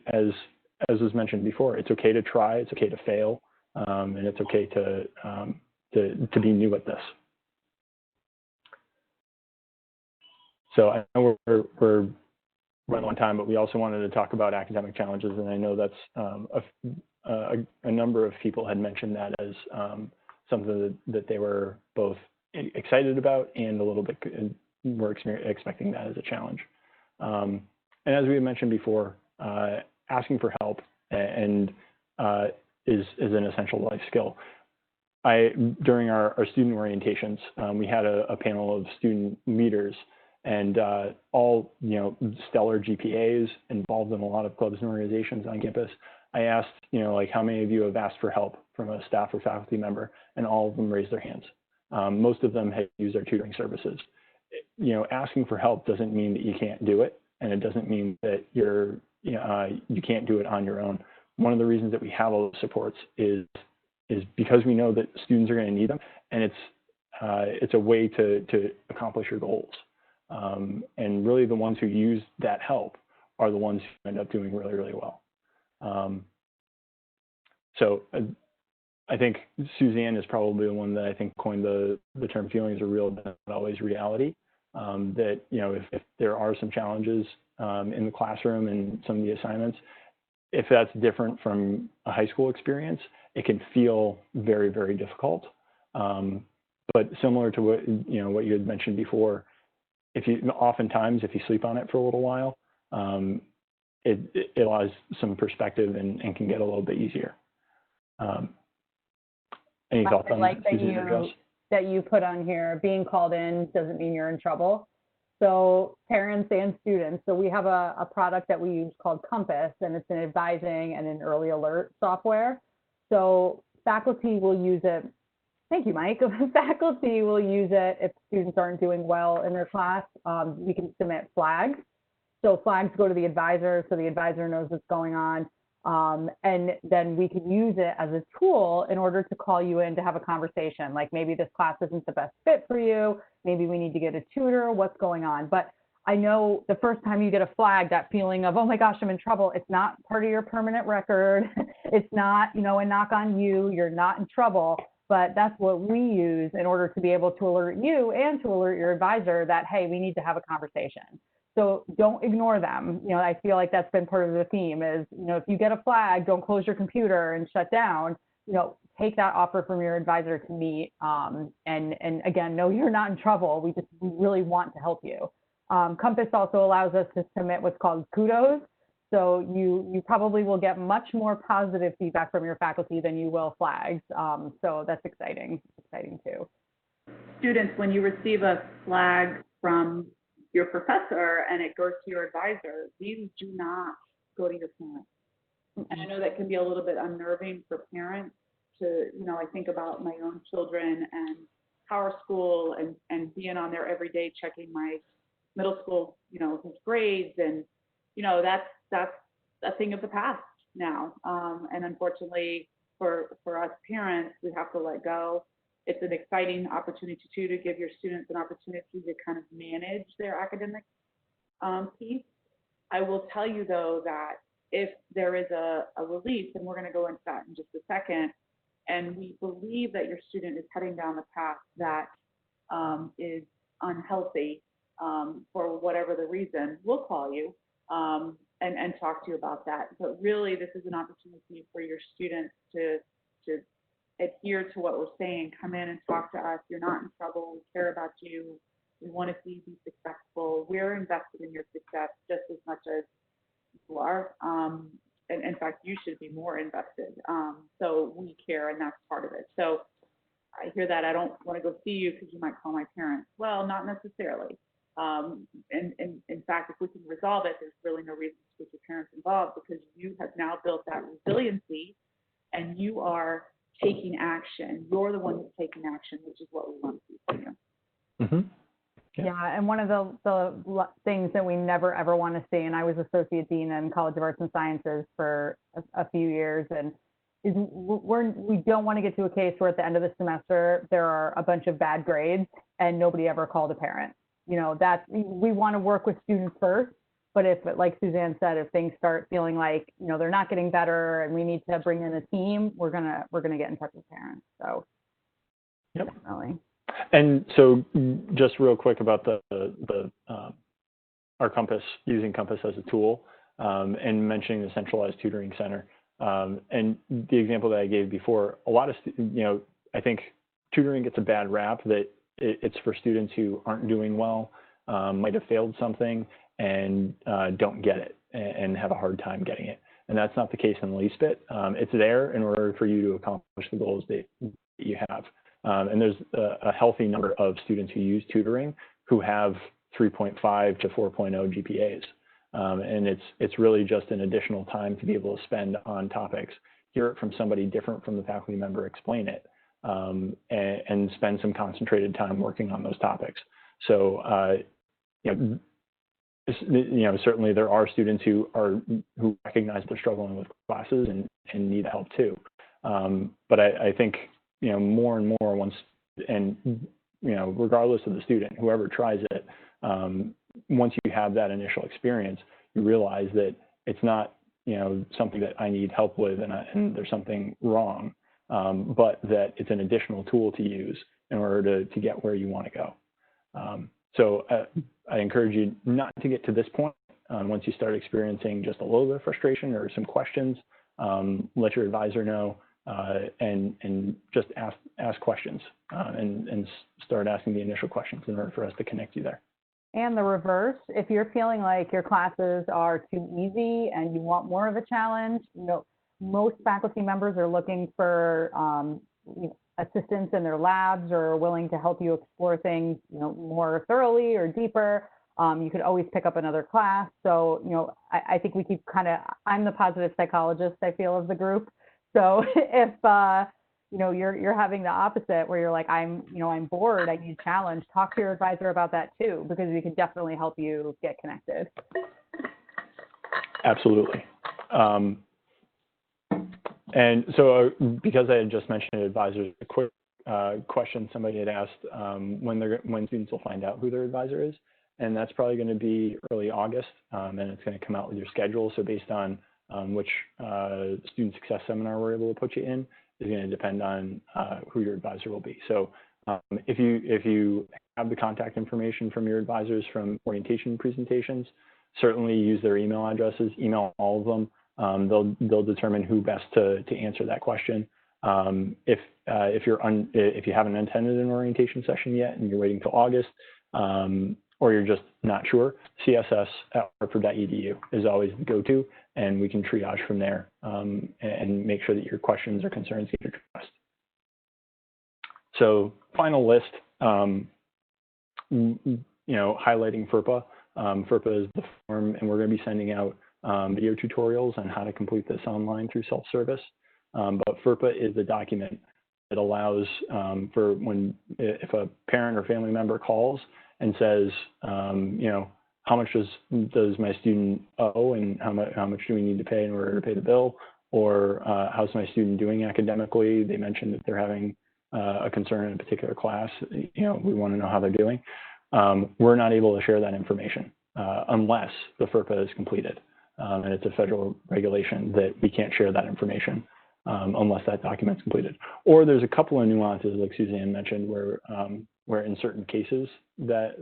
as was mentioned before, it's okay to try, it's okay to fail, and it's okay to be new at this. So I know we're running on time, but we also wanted to talk about academic challenges, and I know that's a number of people had mentioned that as something that they were both excited about and a little bit were expecting that as a challenge. And as we had mentioned before, asking for help is an essential life skill. During our student orientations, we had a panel of student leaders, and all stellar GPAs, involved in a lot of clubs and organizations on campus. I asked, like, how many of you have asked for help from a staff or faculty member, and all of them raised their hands. Most of them had used our tutoring services. Asking for help doesn't mean that you can't do it, and it doesn't mean that you can't do it on your own. One of the reasons that we have all those supports is because we know that students are going to need them, and it's a way to accomplish your goals. And really the ones who use that help are the ones who end up doing really, really well. So I think Suzanne is probably the one that I think coined the term feelings are real, but not always reality. That, you know, if there are some challenges in the classroom and some of the assignments, if that's different from a high school experience, it can feel very, very difficult. But similar to what, you know, what you had mentioned before, oftentimes if you sleep on it for a little while, it allows some perspective and can get a little bit easier. Any thoughts on like that, that you put on here, being called in doesn't mean you're in trouble. So parents and students, so we have a product that we use called Compass, and it's an advising and an early alert software. So faculty will use it. Thank you, Mike. Faculty will use it if students aren't doing well in their class. We can submit flags. So flags go to the advisor, so the advisor knows what's going on. And then we can use it as a tool in order to call you in to have a conversation. Like maybe this class isn't the best fit for you. Maybe we need to get a tutor. What's going on? But I know the first time you get a flag, that feeling of, oh my gosh, I'm in trouble. It's not part of your permanent record. It's not, you know, a knock on you. You're not in trouble. But that's what we use in order to be able to alert you and to alert your advisor that, hey, we need to have a conversation. So don't ignore them. You know, I feel like that's been part of the theme is, you know, if you get a flag, don't close your computer and shut down. You know, take that offer from your advisor to meet. And again, no, you're not in trouble. We really want to help you. Compass also allows us to submit what's called kudos. So you probably will get much more positive feedback from your faculty than you will flags. So that's exciting too. Students, when you receive a flag from your professor and it goes to your advisor, these do not go to your parents. And I know that can be a little bit unnerving for parents to, you know, I think about my own children and Power School and being on there every day checking my middle school, you know, his grades, and, you know, that's a thing of the past now. And unfortunately for us parents, we have to let go. It's an exciting opportunity too to give your students an opportunity to kind of manage their academic piece. I will tell you though that if there is a release, and we're going to go into that in just a second, and we believe that your student is heading down the path that is unhealthy for whatever the reason, we'll call you and talk to you about that. But really, this is an opportunity for your students to adhere to what we're saying. Come in and talk to us. You're not in trouble. We care about you. We want to see you be successful. We're invested in your success just as much as you are. And in fact, you should be more invested. So we care, and that's part of it. So I hear that. I don't want to go see you because you might call my parents. Well, not necessarily. And in fact, if we can resolve it, there's really no reason to get your parents involved, because you have now built that resiliency and you are taking action. You're the one who's taking action, which is what we want to see from you. Mm-hmm. Yeah, and one of the things that we never ever want to see, and I was associate dean in College of Arts and Sciences for a few years, and we don't want to get to a case where at the end of the semester there are a bunch of bad grades and nobody ever called a parent. You know, that we want to work with students first, but if, like Suzanne said, if things start feeling like, you know, they're not getting better and we need to bring in a team, we're gonna get in touch with parents. So, yep. Definitely. And so, just real quick about our Compass, using Compass as a tool, and mentioning the centralized tutoring center, and the example that I gave before. A lot of, you know, I think tutoring gets a bad rap that it's for students who aren't doing well, might have failed something, and don't get it and have a hard time getting it. And that's not the case in the least bit. It's there in order for you to accomplish the goals that you have. And there's a healthy number of students who use tutoring who have 3.5 to 4.0 GPAs. And it's really just an additional time to be able to spend on topics, hear it from somebody different from the faculty member, explain it, and spend some concentrated time working on those topics. So, you know, certainly there are students who recognize they're struggling with classes and need help too. But I think, you know, more and more once, and regardless of the student, whoever tries it, once you have that initial experience, you realize that it's not, something that I need help with and there's something wrong, but that it's an additional tool to use in order to get where you want to go. So I encourage you not to get to this point. Once you start experiencing just a little bit of frustration or some questions, let your advisor know, and just ask questions, and start asking the initial questions in order for us to connect you there. And the reverse, if you're feeling like your classes are too easy and you want more of a challenge, most faculty members are looking for assistance in their labs or are willing to help you explore things, more thoroughly or deeper. You could always pick up another class. So, I think we keep I'm the positive psychologist, I feel, of the group. So if, you're having the opposite where you're like, I'm bored, I need a challenge, talk to your advisor about that too, because we can definitely help you get connected. Absolutely. And so because I had just mentioned advisors, a quick question somebody had asked, when students will find out who their advisor is. And that's probably going to be early August, and it's going to come out with your schedule. So based on which student success seminar we're able to put you in is going to depend on who your advisor will be. So if you have the contact information from your advisors from orientation presentations, certainly use their email addresses, email all of them. They'll determine who best to answer that question. If you haven't attended an orientation session yet and you're waiting till August, or you're just not sure, css@hartford.edu is always the go-to, and we can triage from there, and make sure that your questions or concerns get addressed. So final list, highlighting FERPA. FERPA is the form, and we're going to be sending out video tutorials on how to complete this online through self-service. But FERPA is the document that allows for if a parent or family member calls and says, how much does my student owe, and how much do we need to pay in order to pay the bill, or how's my student doing academically? They mentioned that they're having a concern in a particular class. We want to know how they're doing. We're not able to share that information unless the FERPA is completed, and it's a federal regulation that we can't share that information unless that document's completed. Or there's a couple of nuances, like Suzanne mentioned, where in certain cases that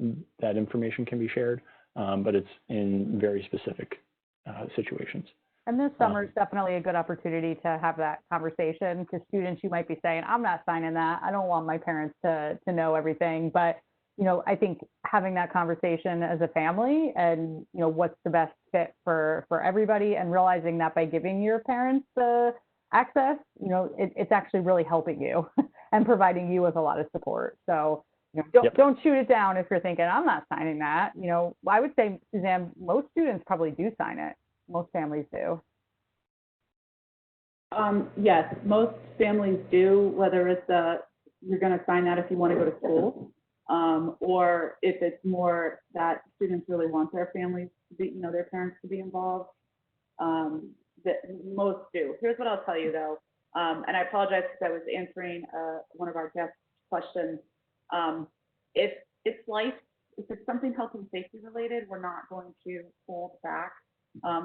information can be shared, but it's in very specific situations. And this summer is definitely a good opportunity to have that conversation, because students, you might be saying, I'm not signing that. I don't want my parents to know everything. But, I think having that conversation as a family and, what's the best fit for everybody, and realizing that by giving your parents the access, it's actually really helping you and providing you with a lot of support. So, don't shoot it down if you're thinking, I'm not signing that. I would say, Suzanne, most students probably do sign it. Most families do. Yes, most families do, whether it's you're going to sign that if you want to go to school, or if it's more that students really want their families to be, their parents to be involved. That most do. Here's what I'll tell you though, and I apologize because I was answering one of our guest questions. If it's something health and safety related, we're not going to hold back.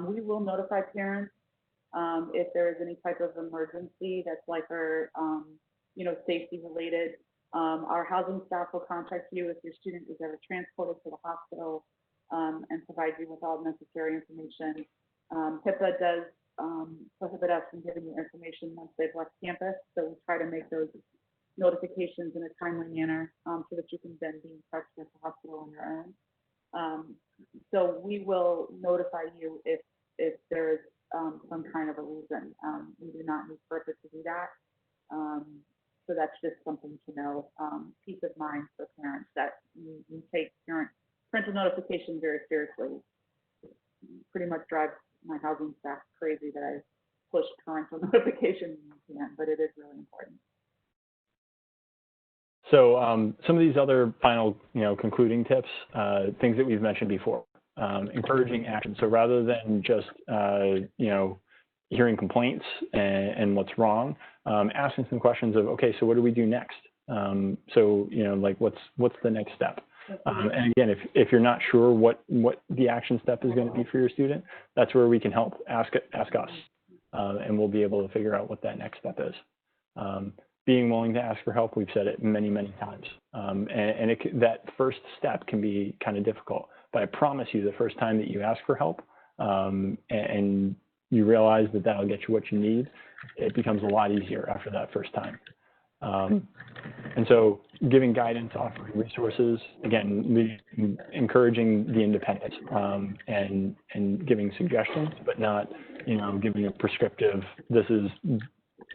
We will notify parents if there is any type of emergency that's like our, safety related. Our housing staff will contact you if your student is ever transported to the hospital, and provide you with all necessary information. HIPAA does prohibit us from giving you information once they've left campus, so we try to make those notifications in a timely manner, so that you can then be in touch with the hospital on your own. So we will notify you if there's some kind of a reason. We do not need purpose to do that. So that's just something to know. Peace of mind for parents that you take parental notification very seriously. It pretty much drives my housing staff crazy that I push parental notification when you can, but it is really important. So some of these other final, concluding tips, things that we've mentioned before, encouraging action. So rather than just, hearing complaints and what's wrong, asking some questions of, okay, so what do we do next? So, like what's the next step? And again, if you're not sure what the action step is going to be for your student, that's where we can help. Ask us, and we'll be able to figure out what that next step is. Being willing to ask for help, we've said it many times, and that first step can be kind of difficult. But I promise you, the first time that you ask for help, and you realize that that'll get you what you need, it becomes a lot easier after that first time. And so giving guidance, offering resources, again, encouraging the independence, and giving suggestions, but not, giving a prescriptive, this is,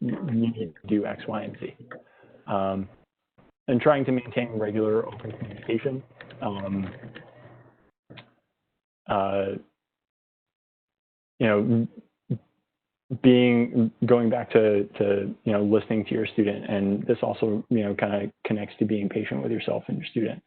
you need to do X, Y, and Z. And trying to maintain regular open communication. Going back to listening to your student, and this also kind of connects to being patient with yourself and your student,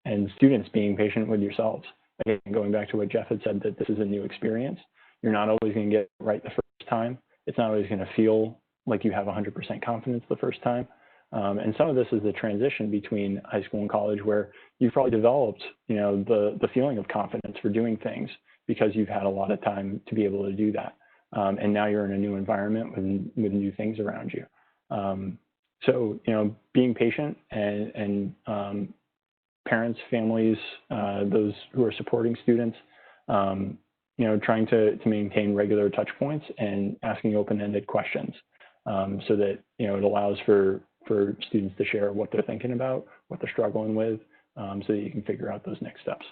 and students being patient with yourselves. Again, going back to what Jeff had said, that this is a new experience. You're not always going to get it right the first time. It's not always going to feel like you have 100% confidence the first time. And some of this is the transition between high school and college, where you've probably developed the feeling of confidence for doing things because you've had a lot of time to be able to do that. And now you're in a new environment with new things around you. So, being patient and parents, families, those who are supporting students, trying to maintain regular touch points and asking open-ended questions, so that, it allows for students to share what they're thinking about, what they're struggling with, so that you can figure out those next steps.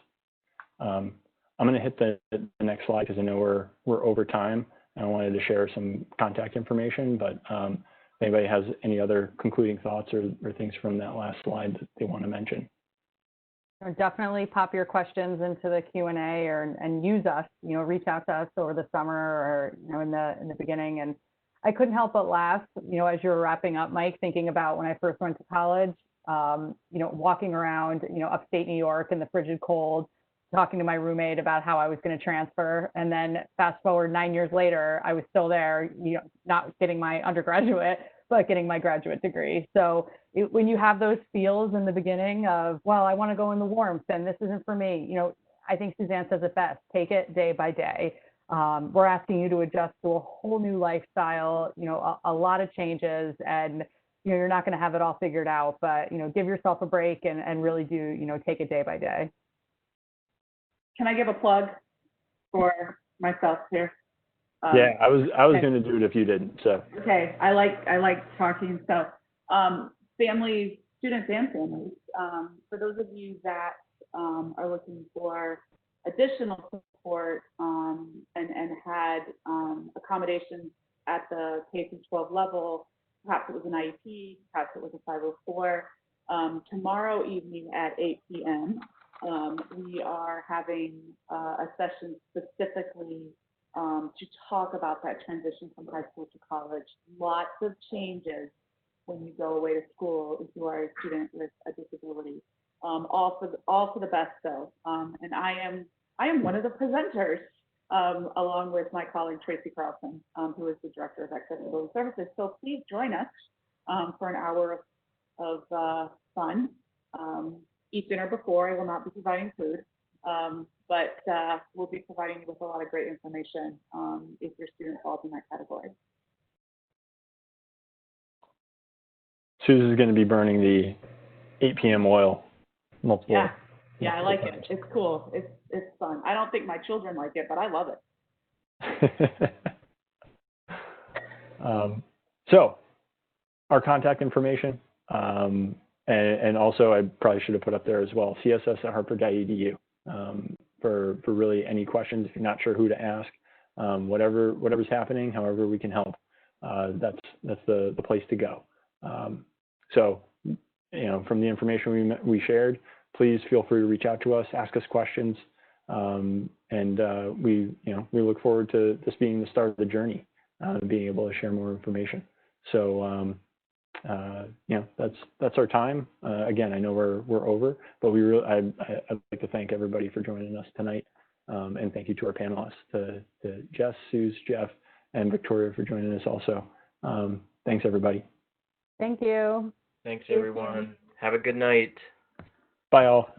I'm going to hit the next slide because I know we're over time. I wanted to share some contact information, but if anybody has any other concluding thoughts or things from that last slide that they want to mention. Definitely pop your questions into the Q&A and use us, reach out to us over the summer or, in the beginning. And I couldn't help but laugh, as you were wrapping up, Mike, thinking about when I first went to college, walking around, upstate New York in the frigid cold, talking to my roommate about how I was going to transfer. And then fast forward 9 years later, I was still there, not getting my undergraduate, but getting my graduate degree. So when you have those feels in the beginning of, well, I want to go in the warmth and this isn't for me, I think Suzanne says it best, take it day by day. We're asking you to adjust to a whole new lifestyle, a lot of changes, and you're not going to have it all figured out, but give yourself a break and really do, take it day by day. Can I give a plug for myself here? Yeah, I was going to do it if you didn't. So okay, I like talking. So families, students, and families. For those of you that are looking for additional support and had accommodations at the K-12 level, perhaps it was an IEP, perhaps it was a 504. Tomorrow evening at 8 p.m. We are having a session specifically to talk about that transition from high school to college. Lots of changes when you go away to school if you are a student with a disability. All for the best though. And I am one of the presenters, along with my colleague Tracy Carlson, who is the Director of Accessibility Services. So please join us for an hour of fun. Eat dinner before. I will not be providing food, but we'll be providing you with a lot of great information if your student falls in that category. Suze is going to be burning the 8 p.m. oil multiple. Yeah, I like it. It's cool. It's fun. I don't think my children like it, but I love it. So our contact information, and also I probably should have put up there as well, css@hartford.edu, for really any questions. If you're not sure who to ask, whatever's happening, however we can help, that's the place to go. So, from the information we shared, please feel free to reach out to us, ask us questions, and we look forward to this being the start of the journey, being able to share more information. So, that's our time. Again, I know we're over, but I'd like to thank everybody for joining us tonight, and thank you to our panelists, to Jess, Suze, Jeff, and Victoria for joining us also. Thanks, everybody. Thank you. Thanks, everyone. Have a good night. Bye all.